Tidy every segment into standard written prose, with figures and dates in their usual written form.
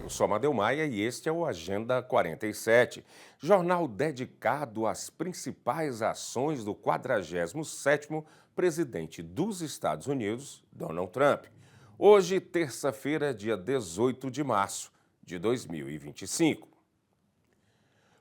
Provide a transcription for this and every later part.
Eu sou Amadeu Maia e este é o Agenda 47, jornal dedicado às principais ações do 47º presidente dos Estados Unidos, Donald Trump. Hoje, terça-feira, dia 18 de março de 2025.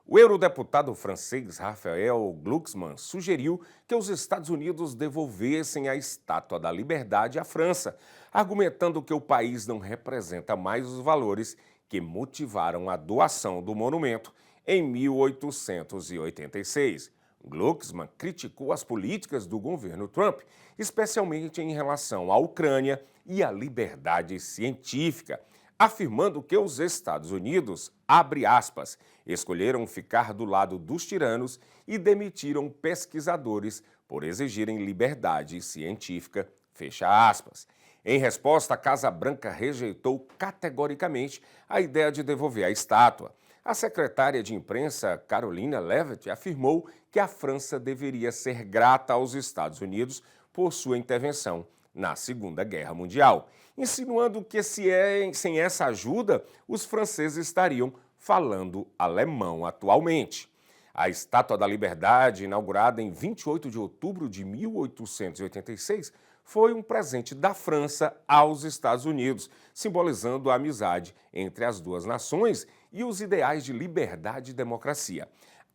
O eurodeputado francês Raphael Glucksmann sugeriu que os Estados Unidos devolvessem a Estátua da Liberdade à França, argumentando que o país não representa mais os valores que motivaram a doação do monumento em 1886. Glucksmann criticou as políticas do governo Trump, especialmente em relação à Ucrânia e à liberdade científica, afirmando que os Estados Unidos, abre aspas, escolheram ficar do lado dos tiranos e demitiram pesquisadores por exigirem liberdade científica, fecha aspas. Em resposta, a Casa Branca rejeitou categoricamente a ideia de devolver a estátua. A secretária de imprensa, Caroline Levitt, afirmou que a França deveria ser grata aos Estados Unidos por sua intervenção na Segunda Guerra Mundial, insinuando que sem essa ajuda, os franceses estariam falando alemão atualmente. A Estátua da Liberdade, inaugurada em 28 de outubro de 1886, foi um presente da França aos Estados Unidos, simbolizando a amizade entre as duas nações e os ideais de liberdade e democracia.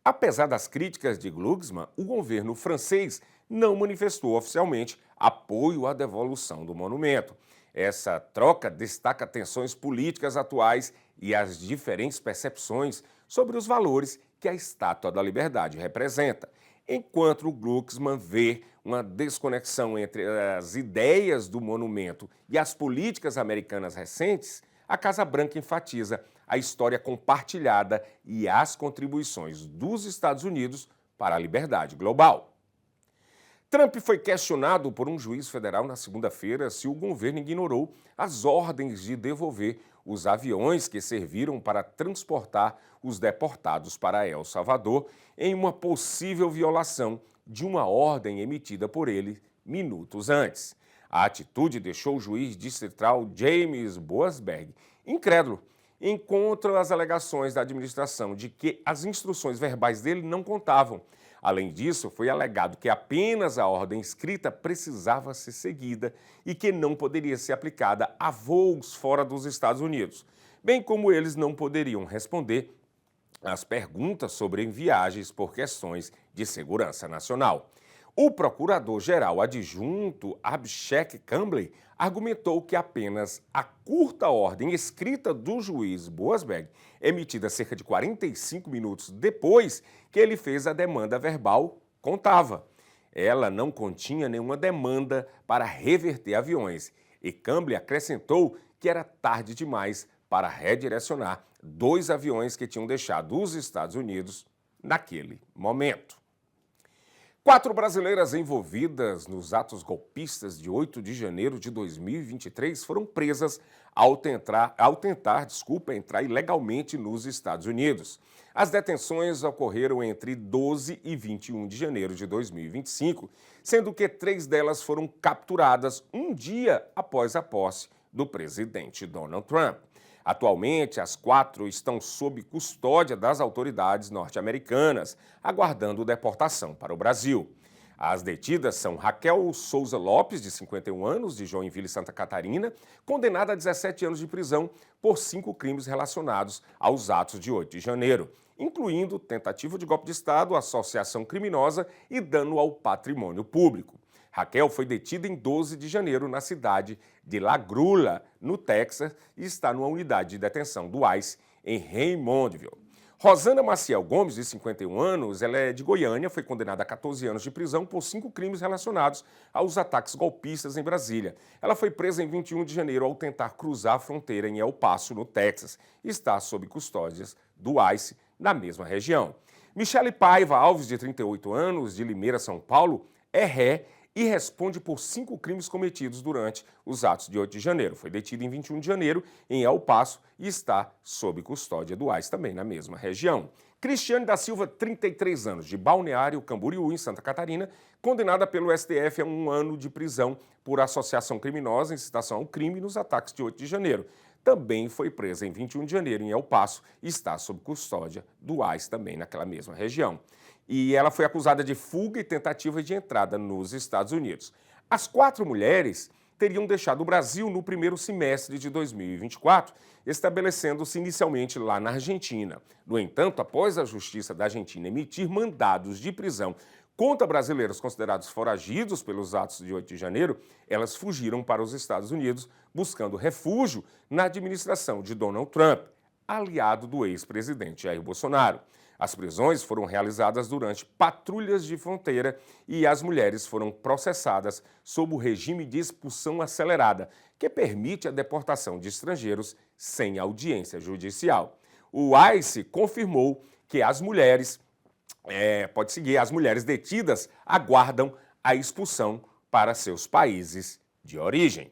Apesar das críticas de Glucksmann, o governo francês não manifestou oficialmente apoio à devolução do monumento. Essa troca destaca tensões políticas atuais e as diferentes percepções sobre os valores que a Estátua da Liberdade representa, enquanto o Glucksmann vê uma desconexão entre as ideias do monumento e as políticas americanas recentes. A Casa Branca enfatiza a história compartilhada e as contribuições dos Estados Unidos para a liberdade global. Trump foi questionado por um juiz federal na segunda-feira se o governo ignorou as ordens de devolver os aviões que serviram para transportar os deportados para El Salvador em uma possível violação de uma ordem emitida por ele minutos antes. A atitude deixou o juiz distrital James Boasberg incrédulo contra as alegações da administração de que as instruções verbais dele não contavam. Além disso, foi alegado que apenas a ordem escrita precisava ser seguida e que não poderia ser aplicada a voos fora dos Estados Unidos, bem como eles não poderiam responder às perguntas sobre viagens por questões de segurança nacional. O procurador-geral adjunto Abhishek Kamble argumentou que apenas a curta ordem escrita do juiz Boasberg, emitida cerca de 45 minutos depois que ele fez a demanda verbal, contava. Ela não continha nenhuma demanda para reverter aviões e Kamble acrescentou que era tarde demais para redirecionar 2 aviões que tinham deixado os Estados Unidos naquele momento. 4 brasileiras envolvidas nos atos golpistas de 8 de janeiro de 2023 foram presas ao tentar entrar ilegalmente nos Estados Unidos. As detenções ocorreram entre 12 e 21 de janeiro de 2025, sendo que 3 delas foram capturadas um dia após a posse do presidente Donald Trump. Atualmente, as 4 estão sob custódia das autoridades norte-americanas, aguardando deportação para o Brasil. As detidas são Raquel Souza Lopes, de 51 anos, de Joinville, Santa Catarina, condenada a 17 anos de prisão por 5 crimes relacionados aos atos de 8 de janeiro, incluindo tentativa de golpe de Estado, associação criminosa e dano ao patrimônio público. Raquel foi detida em 12 de janeiro na cidade de La Grula, no Texas, e está numa unidade de detenção do ICE em Raymondville. Rosana Maciel Gomes, de 51 anos, ela é de Goiânia, foi condenada a 14 anos de prisão por 5 crimes relacionados aos ataques golpistas em Brasília. Ela foi presa em 21 de janeiro ao tentar cruzar a fronteira em El Paso, no Texas, e está sob custódias do ICE na mesma região. Michele Paiva Alves, de 38 anos, de Limeira, São Paulo, é ré e responde por 5 crimes cometidos durante os atos de 8 de janeiro. Foi detida em 21 de janeiro em El Paso e está sob custódia do ICE também na mesma região. Cristiane da Silva, 33 anos, de Balneário Camboriú, em Santa Catarina, condenada pelo STF a 1 ano de prisão por associação criminosa, incitação ao crime nos ataques de 8 de janeiro. também foi presa em 21 de janeiro em El Paso e está sob custódia do ICE também naquela mesma região. E ela foi acusada de fuga e tentativa de entrada nos Estados Unidos. As 4 mulheres teriam deixado o Brasil no primeiro semestre de 2024, estabelecendo-se inicialmente lá na Argentina. No entanto, após a Justiça da Argentina emitir mandados de prisão contra brasileiros considerados foragidos pelos atos de 8 de janeiro, elas fugiram para os Estados Unidos, buscando refúgio na administração de Donald Trump, aliado do ex-presidente Jair Bolsonaro. As prisões foram realizadas durante patrulhas de fronteira e as mulheres foram processadas sob o regime de expulsão acelerada, que permite a deportação de estrangeiros sem audiência judicial. O ICE confirmou que as mulheres as mulheres detidas aguardam a expulsão para seus países de origem.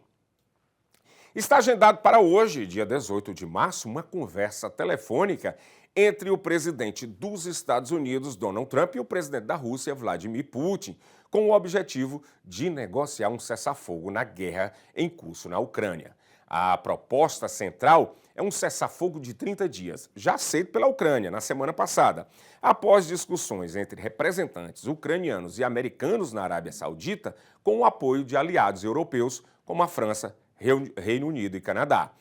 Está agendado para hoje, dia 18 de março, uma conversa telefônica entre o presidente dos Estados Unidos, Donald Trump, e o presidente da Rússia, Vladimir Putin, com o objetivo de negociar um cessar-fogo na guerra em curso na Ucrânia. A proposta central é um cessar-fogo de 30 dias, já aceito pela Ucrânia na semana passada. Após discussões entre representantes ucranianos e americanos na Arábia Saudita, com o apoio de aliados europeus como a França, Reino Unido e Canadá.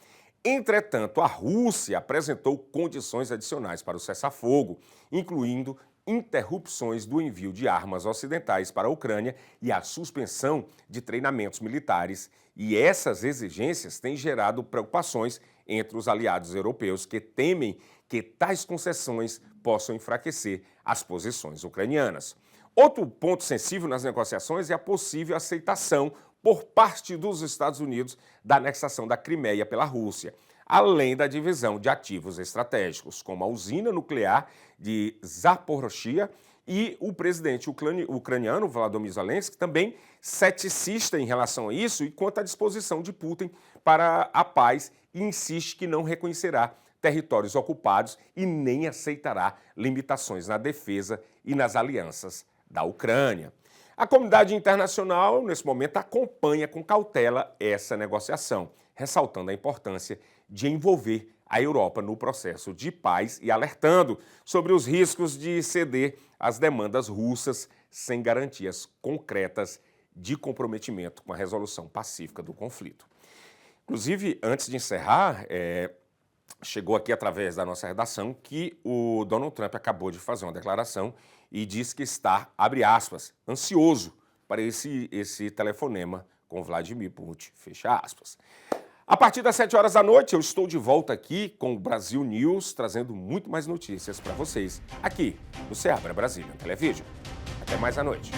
Entretanto, a Rússia apresentou condições adicionais para o cessar-fogo, incluindo interrupções do envio de armas ocidentais para a Ucrânia e a suspensão de treinamentos militares. E essas exigências têm gerado preocupações entre os aliados europeus que temem que tais concessões possam enfraquecer as posições ucranianas. Outro ponto sensível nas negociações é a possível aceitação por parte dos Estados Unidos da anexação da Crimeia pela Rússia, além da divisão de ativos estratégicos, como a usina nuclear de Zaporizhzhia, e o presidente ucraniano, Volodymyr Zelensky, também ceticista em relação a isso e quanto à disposição de Putin para a paz, e insiste que não reconhecerá territórios ocupados e nem aceitará limitações na defesa e nas alianças da Ucrânia. A comunidade internacional, nesse momento, acompanha com cautela essa negociação, ressaltando a importância de envolver a Europa no processo de paz e alertando sobre os riscos de ceder às demandas russas sem garantias concretas de comprometimento com a resolução pacífica do conflito. Inclusive, antes de encerrar, chegou aqui através da nossa redação que o Donald Trump acabou de fazer uma declaração e diz que está, abre aspas, ansioso para esse telefonema com Vladimir Putin, fecha aspas. A partir das 7 horas da noite, eu estou de volta aqui com o Brasil News, trazendo muito mais notícias para vocês, aqui no Seabra Brasília Televídeo. Até mais à noite.